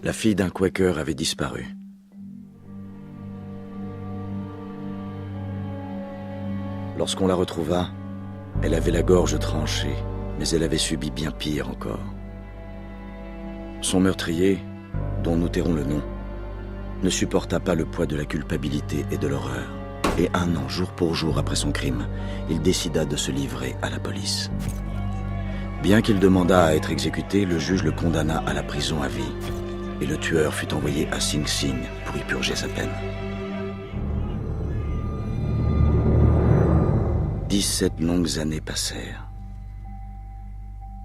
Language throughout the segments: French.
La fille d'un Quaker avait disparu. Lorsqu'on la retrouva, elle avait la gorge tranchée, mais elle avait subi bien pire encore. Son meurtrier, dont nous tairons le nom, ne supporta pas le poids de la culpabilité et de l'horreur. Et 1 an, jour pour jour après son crime, il décida de se livrer à la police. Bien qu'il demandât à être exécuté, le juge le condamna à la prison à vie. Et le tueur fut envoyé à Sing Sing pour y purger sa peine. 17 longues années passèrent.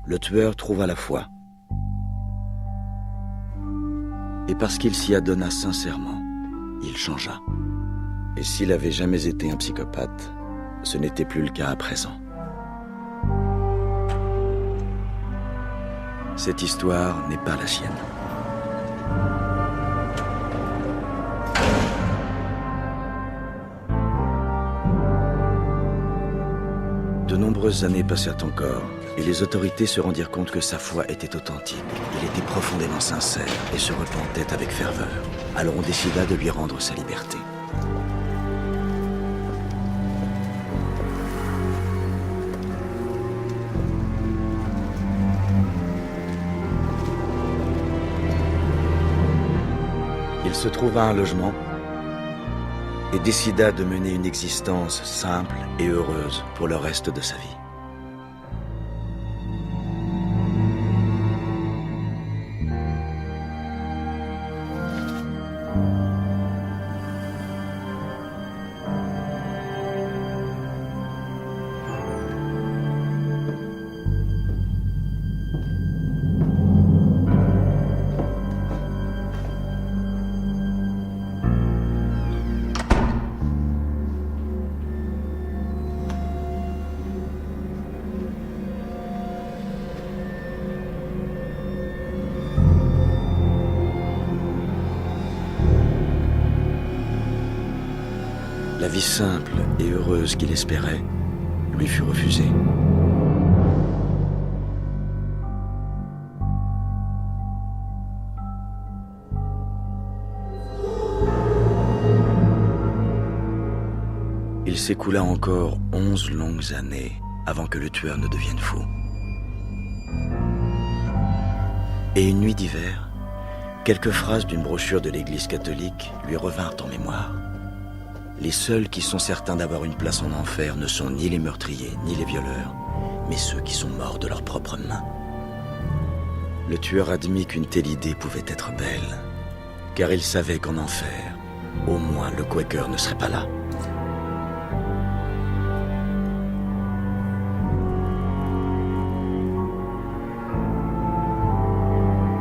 Le tueur trouva la foi. Et parce qu'il s'y adonna sincèrement, il changea. Et s'il avait jamais été un psychopathe, ce n'était plus le cas à présent. Cette histoire n'est pas la sienne. De nombreuses années passèrent encore, et les autorités se rendirent compte que sa foi était authentique. Il était profondément sincère et se repentait avec ferveur. Alors on décida de lui rendre sa liberté. Il se trouva un logement et décida de mener une existence simple et heureuse pour le reste de sa vie. La vie simple et heureuse qu'il espérait lui fut refusée. Il s'écoula encore 11 longues années avant que le tueur ne devienne fou. Et une nuit d'hiver, quelques phrases d'une brochure de l'Église catholique lui revinrent en mémoire. Les seuls qui sont certains d'avoir une place en enfer ne sont ni les meurtriers, ni les violeurs, mais ceux qui sont morts de leurs propres mains. Le tueur admit qu'une telle idée pouvait être belle, car il savait qu'en enfer, au moins le Quaker ne serait pas là.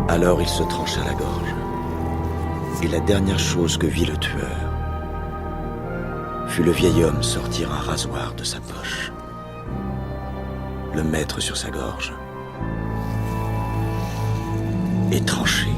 Alors il se trancha la gorge, et la dernière chose que vit le tueur fut le vieil homme sortir un rasoir de sa poche, le mettre sur sa gorge et trancher.